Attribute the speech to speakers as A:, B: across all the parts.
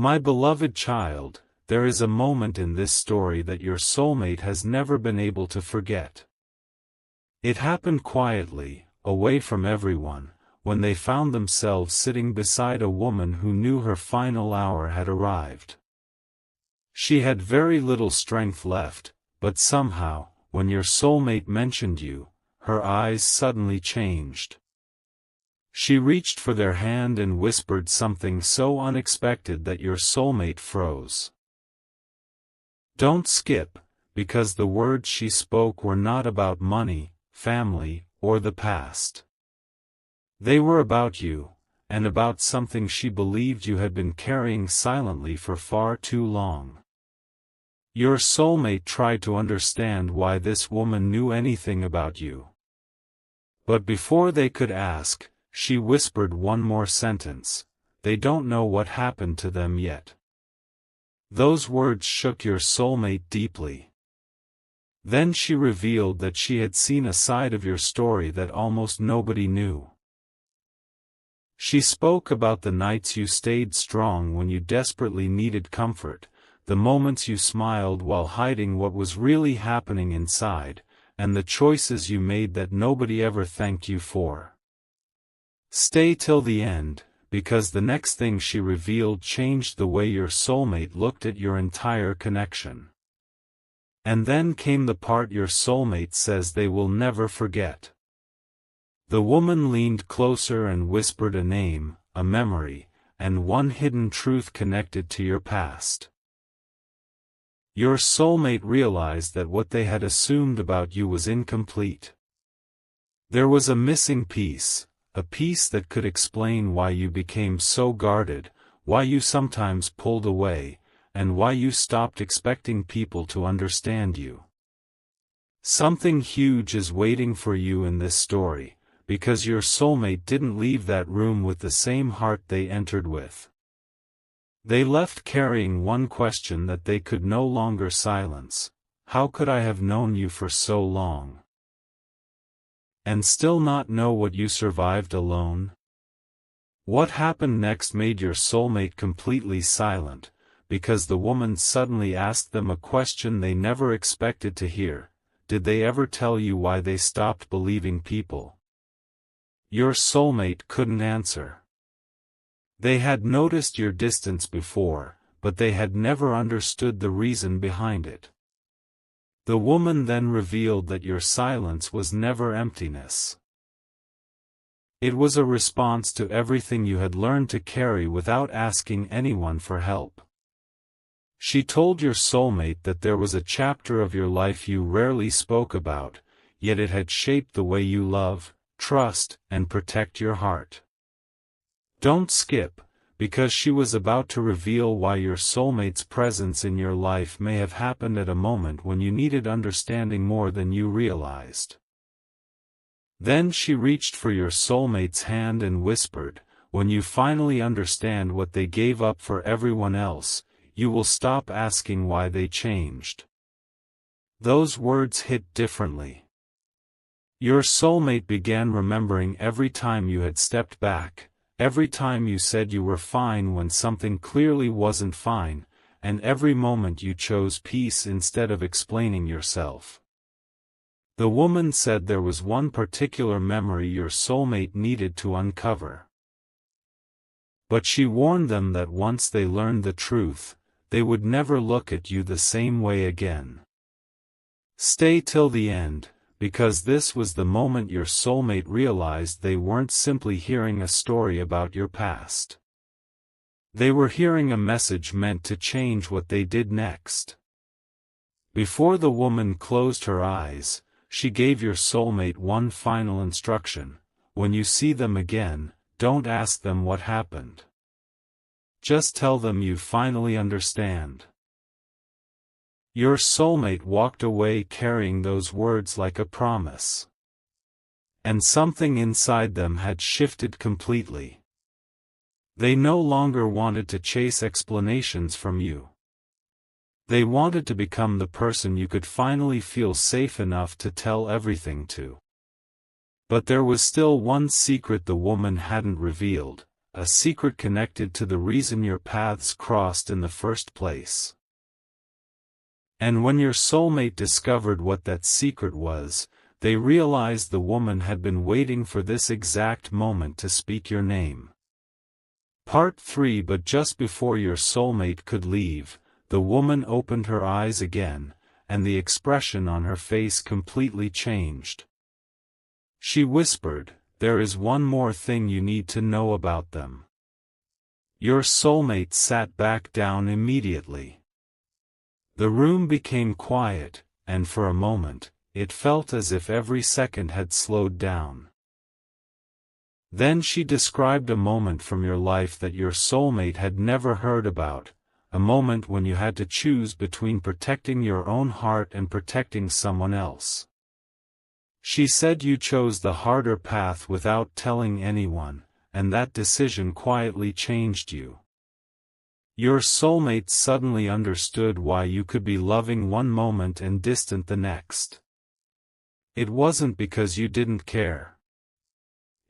A: My beloved child, there is a moment in this story that your soulmate has never been able to forget. It happened quietly, away from everyone, when they found themselves sitting beside a woman who knew her final hour had arrived. She had very little strength left, but somehow, when your soulmate mentioned you, her eyes suddenly changed. She reached for their hand and whispered something so unexpected that your soulmate froze. Don't skip, because the words she spoke were not about money, family, or the past. They were about you, and about something she believed you had been carrying silently for far too long. Your soulmate tried to understand why this woman knew anything about you. But before they could ask, she whispered one more sentence: they don't know what happened to them yet. Those words shook your soulmate deeply. Then she revealed that she had seen a side of your story that almost nobody knew. She spoke about the nights you stayed strong when you desperately needed comfort, the moments you smiled while hiding what was really happening inside, and the choices you made that nobody ever thanked you for. Stay till the end, because the next thing she revealed changed the way your soulmate looked at your entire connection. And then came the part your soulmate says they will never forget. The woman leaned closer and whispered a name, a memory, and one hidden truth connected to your past. Your soulmate realized that what they had assumed about you was incomplete. There was a missing piece, a piece that could explain why you became so guarded, why you sometimes pulled away, and why you stopped expecting people to understand you. Something huge is waiting for you in this story, because your soulmate didn't leave that room with the same heart they entered with. They left carrying one question that they could no longer silence: how could I have known you for so long? And still not know what you survived alone? What happened next made your soulmate completely silent, because the woman suddenly asked them a question they never expected to hear: did they ever tell you why they stopped believing people? Your soulmate couldn't answer. They had noticed your distance before, but they had never understood the reason behind it. The woman then revealed that your silence was never emptiness. It was a response to everything you had learned to carry without asking anyone for help. She told your soulmate that there was a chapter of your life you rarely spoke about, yet it had shaped the way you love, trust, and protect your heart. Don't skip, because she was about to reveal why your soulmate's presence in your life may have happened at a moment when you needed understanding more than you realized. Then she reached for your soulmate's hand and whispered, when you finally understand what they gave up for everyone else, you will stop asking why they changed. Those words hit differently. Your soulmate began remembering every time you had stepped back, every time you said you were fine when something clearly wasn't fine, and every moment you chose peace instead of explaining yourself. The woman said there was one particular memory your soulmate needed to uncover. But she warned them that once they learned the truth, they would never look at you the same way again. Stay till the end, because this was the moment your soulmate realized they weren't simply hearing a story about your past. They were hearing a message meant to change what they did next. Before the woman closed her eyes, she gave your soulmate one final instruction: when you see them again, don't ask them what happened. Just tell them you finally understand. Your soulmate walked away carrying those words like a promise. And something inside them had shifted completely. They no longer wanted to chase explanations from you. They wanted to become the person you could finally feel safe enough to tell everything to. But there was still one secret the woman hadn't revealed: a secret connected to the reason your paths crossed in the first place. And when your soulmate discovered what that secret was, they realized the woman had been waiting for this exact moment to speak your name. Part 3. But just before your soulmate could leave, the woman opened her eyes again, and the expression on her face completely changed. She whispered, "There is one more thing you need to know about them." Your soulmate sat back down immediately. The room became quiet, and for a moment, it felt as if every second had slowed down. Then she described a moment from your life that your soulmate had never heard about, a moment when you had to choose between protecting your own heart and protecting someone else. She said you chose the harder path without telling anyone, and that decision quietly changed you. Your soulmate suddenly understood why you could be loving one moment and distant the next. It wasn't because you didn't care.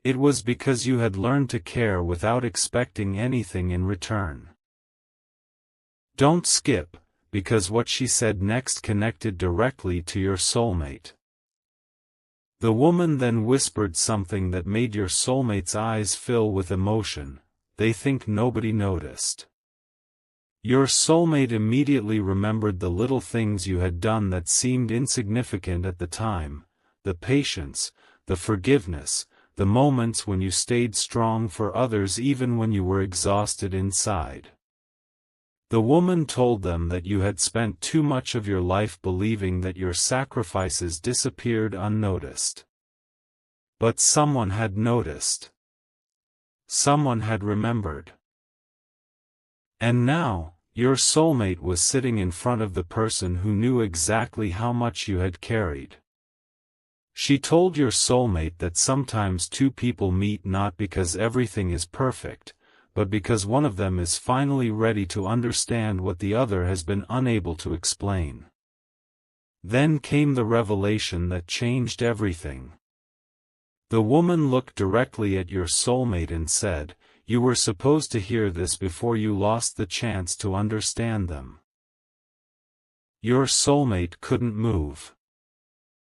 A: It was because you had learned to care without expecting anything in return. Don't skip, because what she said next connected directly to your soulmate. The woman then whispered something that made your soulmate's eyes fill with emotion. "They think nobody noticed." Your soulmate immediately remembered the little things you had done that seemed insignificant at the time, the patience, the forgiveness, the moments when you stayed strong for others even when you were exhausted inside. The woman told them that you had spent too much of your life believing that your sacrifices disappeared unnoticed. But someone had noticed. Someone had remembered. And now, your soulmate was sitting in front of the person who knew exactly how much you had carried. She told your soulmate that sometimes two people meet not because everything is perfect, but because one of them is finally ready to understand what the other has been unable to explain. Then came the revelation that changed everything. The woman looked directly at your soulmate and said, "You were supposed to hear this before you lost the chance to understand them." Your soulmate couldn't move.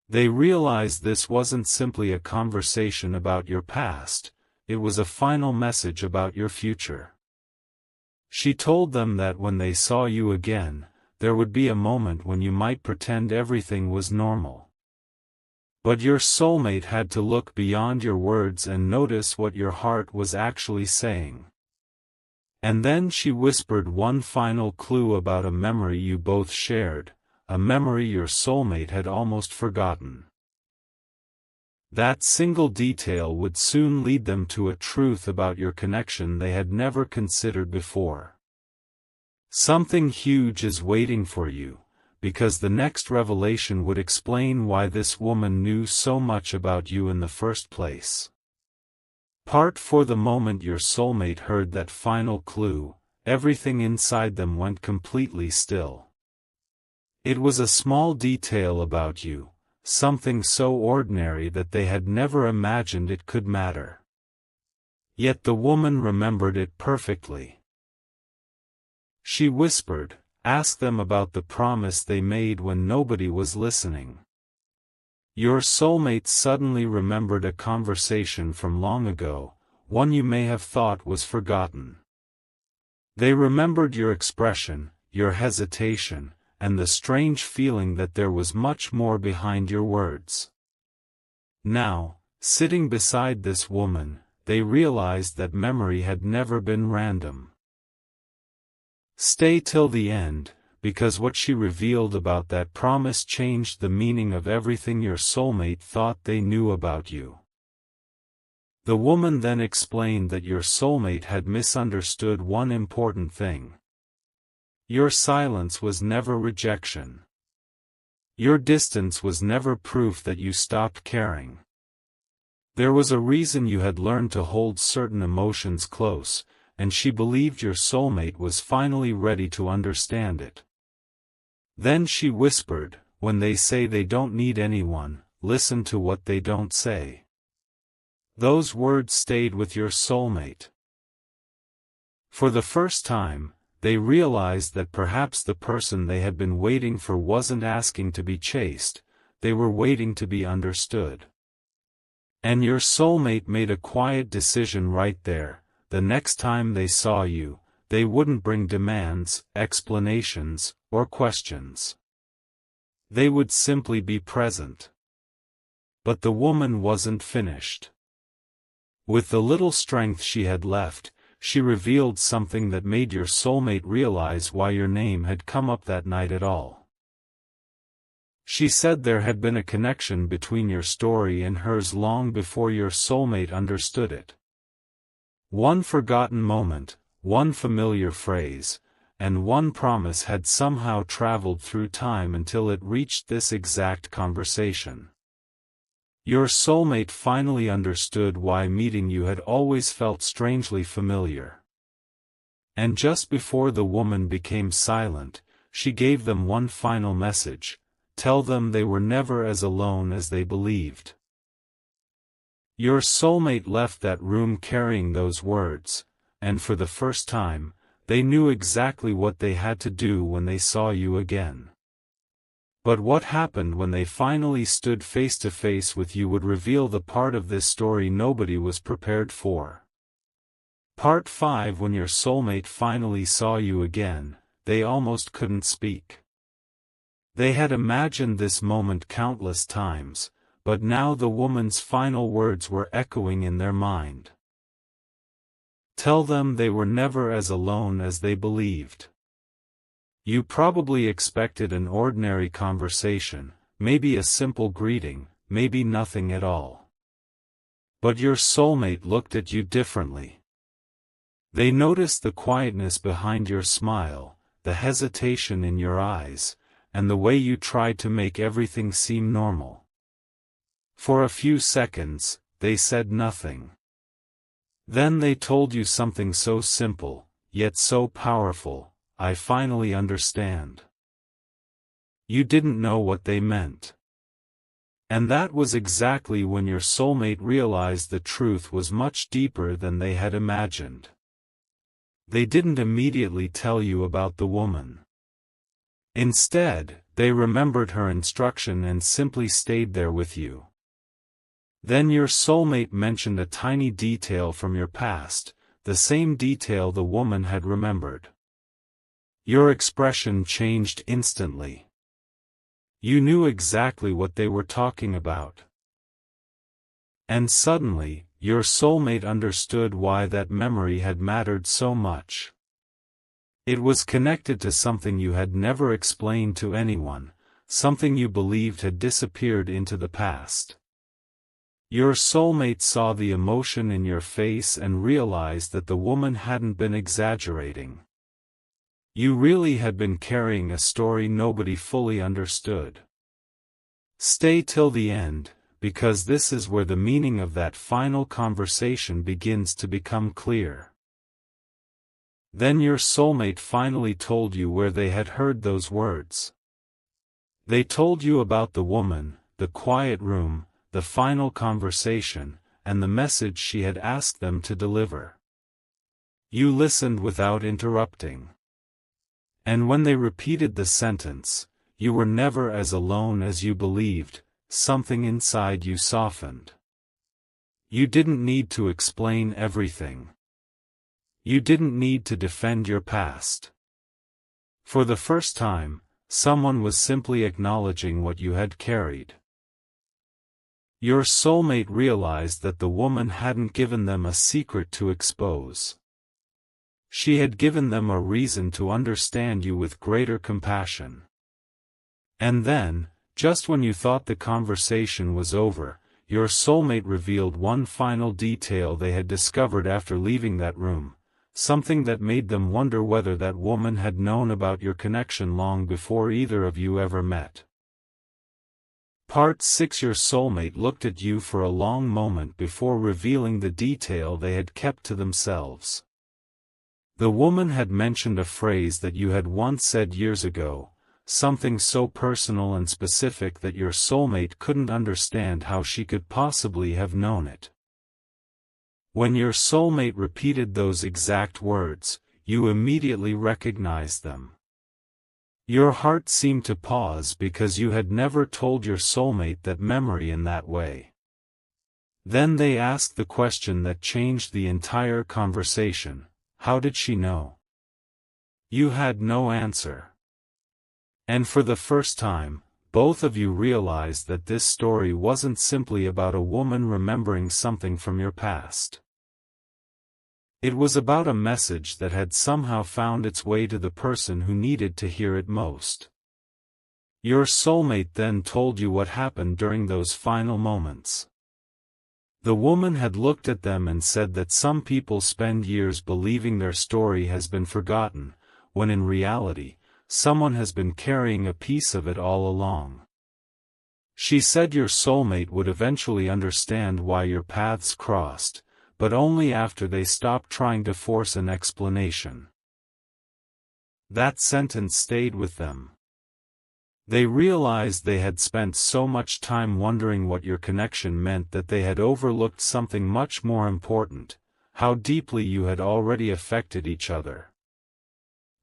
A: They realized this wasn't simply a conversation about your past, it was a final message about your future. She told them that when they saw you again, there would be a moment when you might pretend everything was normal. But your soulmate had to look beyond your words and notice what your heart was actually saying. And then she whispered one final clue about a memory you both shared, a memory your soulmate had almost forgotten. That single detail would soon lead them to a truth about your connection they had never considered before. Something huge is waiting for you, because the next revelation would explain why this woman knew so much about you in the first place. Part 4. The moment your soulmate heard that final clue, everything inside them went completely still. It was a small detail about you, something so ordinary that they had never imagined it could matter. Yet the woman remembered it perfectly. She whispered, "Ask them about the promise they made when nobody was listening." Your soulmate suddenly remembered a conversation from long ago, one you may have thought was forgotten. They remembered your expression, your hesitation, and the strange feeling that there was much more behind your words. Now, sitting beside this woman, they realized that memory had never been random. Stay till the end, because what she revealed about that promise changed the meaning of everything your soulmate thought they knew about you. The woman then explained that your soulmate had misunderstood one important thing. Your silence was never rejection. Your distance was never proof that you stopped caring. There was a reason you had learned to hold certain emotions close, and she believed your soulmate was finally ready to understand it. Then she whispered, "When they say they don't need anyone, listen to what they don't say." Those words stayed with your soulmate. For the first time, they realized that perhaps the person they had been waiting for wasn't asking to be chased, they were waiting to be understood. And your soulmate made a quiet decision right there: the next time they saw you, they wouldn't bring demands, explanations, or questions. They would simply be present. But the woman wasn't finished. With the little strength she had left, she revealed something that made your soulmate realize why your name had come up that night at all. She said there had been a connection between your story and hers long before your soulmate understood it. One forgotten moment, one familiar phrase, and one promise had somehow traveled through time until it reached this exact conversation. Your soulmate finally understood why meeting you had always felt strangely familiar. And just before the woman became silent, she gave them one final message: tell them they were never as alone as they believed. Your soulmate left that room carrying those words, and for the first time, they knew exactly what they had to do when they saw you again. But what happened when they finally stood face to face with you would reveal the part of this story nobody was prepared for. Part 5. When your soulmate finally saw you again, they almost couldn't speak. They had imagined this moment countless times, but now the woman's final words were echoing in their mind. Tell them they were never as alone as they believed. You probably expected an ordinary conversation, maybe a simple greeting, maybe nothing at all. But your soulmate looked at you differently. They noticed the quietness behind your smile, the hesitation in your eyes, and the way you tried to make everything seem normal. For a few seconds, they said nothing. Then they told you something so simple, yet so powerful: I finally understand. You didn't know what they meant. And that was exactly when your soulmate realized the truth was much deeper than they had imagined. They didn't immediately tell you about the woman. Instead, they remembered her instruction and simply stayed there with you. Then your soulmate mentioned a tiny detail from your past, the same detail the woman had remembered. Your expression changed instantly. You knew exactly what they were talking about. And suddenly, your soulmate understood why that memory had mattered so much. It was connected to something you had never explained to anyone, something you believed had disappeared into the past. Your soulmate saw the emotion in your face and realized that the woman hadn't been exaggerating. You really had been carrying a story nobody fully understood. Stay till the end, because this is where the meaning of that final conversation begins to become clear. Then your soulmate finally told you where they had heard those words. They told you about the woman, the quiet room, the final conversation, and the message she had asked them to deliver. You listened without interrupting. And when they repeated the sentence, "You were never as alone as you believed," something inside you softened. You didn't need to explain everything. You didn't need to defend your past. For the first time, someone was simply acknowledging what you had carried. Your soulmate realized that the woman hadn't given them a secret to expose. She had given them a reason to understand you with greater compassion. And then, just when you thought the conversation was over, your soulmate revealed one final detail they had discovered after leaving that room, something that made them wonder whether that woman had known about your connection long before either of you ever met. Part 6. Your soulmate looked at you for a long moment before revealing the detail they had kept to themselves. The woman had mentioned a phrase that you had once said years ago, something so personal and specific that your soulmate couldn't understand how she could possibly have known it. When your soulmate repeated those exact words, you immediately recognized them. Your heart seemed to pause because you had never told your soulmate that memory in that way. Then they asked the question that changed the entire conversation: how did she know? You had no answer. And for the first time, both of you realized that this story wasn't simply about a woman remembering something from your past. It was about a message that had somehow found its way to the person who needed to hear it most. Your soulmate then told you what happened during those final moments. The woman had looked at them and said that some people spend years believing their story has been forgotten, when in reality, someone has been carrying a piece of it all along. She said your soulmate would eventually understand why your paths crossed, but only after they stopped trying to force an explanation. That sentence stayed with them. They realized they had spent so much time wondering what your connection meant that they had overlooked something much more important: how deeply you had already affected each other.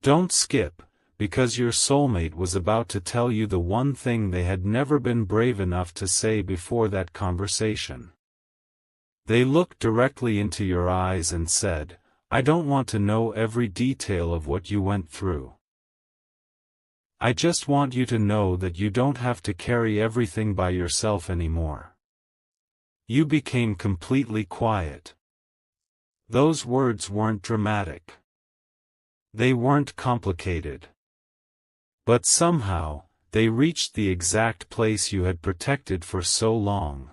A: Don't skip, because your soulmate was about to tell you the one thing they had never been brave enough to say before that conversation. They looked directly into your eyes and said, "I don't want to know every detail of what you went through. I just want you to know that you don't have to carry everything by yourself anymore." You became completely quiet. Those words weren't dramatic. They weren't complicated. But somehow, they reached the exact place you had protected for so long.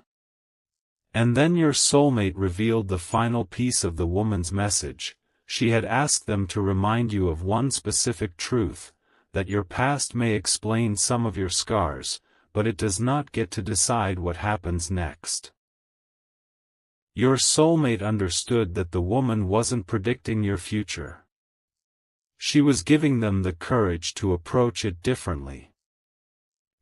A: And then your soulmate revealed the final piece of the woman's message. She had asked them to remind you of one specific truth: that your past may explain some of your scars, but it does not get to decide what happens next. Your soulmate understood that the woman wasn't predicting your future. She was giving them the courage to approach it differently.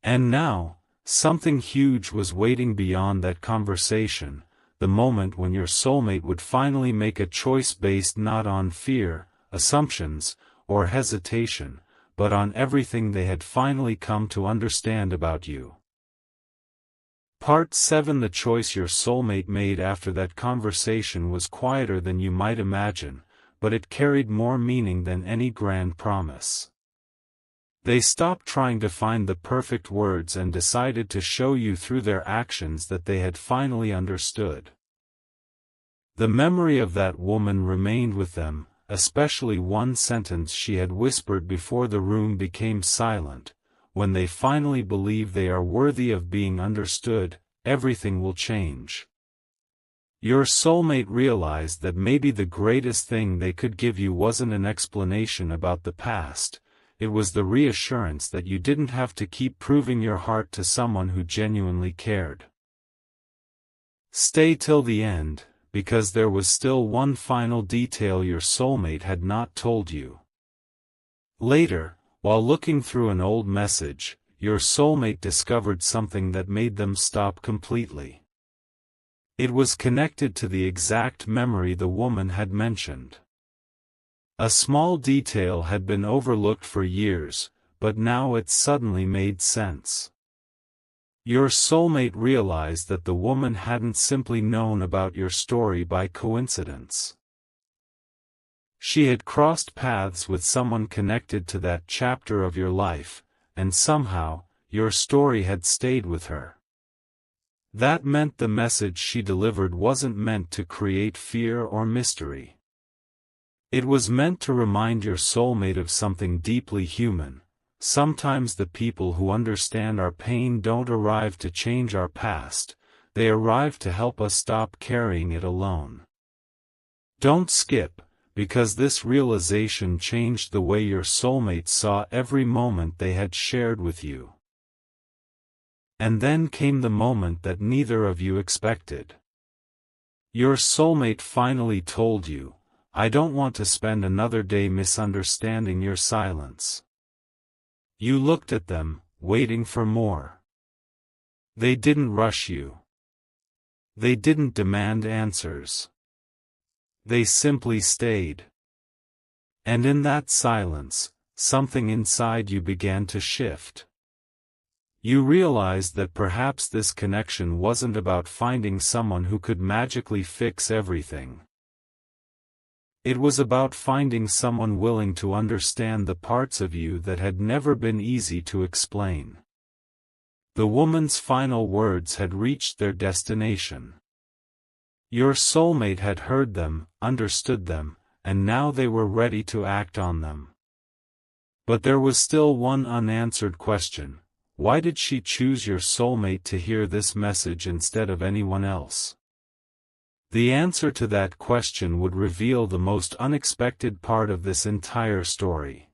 A: And now, something huge was waiting beyond that conversation: the moment when your soulmate would finally make a choice based not on fear, assumptions, or hesitation, but on everything they had finally come to understand about you. Part 7: The choice your soulmate made after that conversation was quieter than you might imagine, but it carried more meaning than any grand promise. They stopped trying to find the perfect words and decided to show you through their actions that they had finally understood. The memory of that woman remained with them, especially one sentence she had whispered before the room became silent: when they finally believe they are worthy of being understood, everything will change. Your soulmate realized that maybe the greatest thing they could give you wasn't an explanation about the past, it was the reassurance that you didn't have to keep proving your heart to someone who genuinely cared. Stay till the end, because there was still one final detail your soulmate had not told you. Later, while looking through an old message, your soulmate discovered something that made them stop completely. It was connected to the exact memory the woman had mentioned. A small detail had been overlooked for years, but now it suddenly made sense. Your soulmate realized that the woman hadn't simply known about your story by coincidence. She had crossed paths with someone connected to that chapter of your life, and somehow, your story had stayed with her. That meant the message she delivered wasn't meant to create fear or mystery. It was meant to remind your soulmate of something deeply human. Sometimes the people who understand our pain don't arrive to change our past, they arrive to help us stop carrying it alone. Don't skip, because this realization changed the way your soulmate saw every moment they had shared with you. And then came the moment that neither of you expected. Your soulmate finally told you, "I don't want to spend another day misunderstanding your silence." You looked at them, waiting for more. They didn't rush you. They didn't demand answers. they simply stayed. And in that silence, something inside you began to shift. You realized that perhaps this connection wasn't about finding someone who could magically fix everything. It was about finding someone willing to understand the parts of you that had never been easy to explain. The woman's final words had reached their destination. Your soulmate had heard them, understood them, and now they were ready to act on them. But there was still one unanswered question: why did she choose your soulmate to hear this message instead of anyone else? The answer to that question would reveal the most unexpected part of this entire story.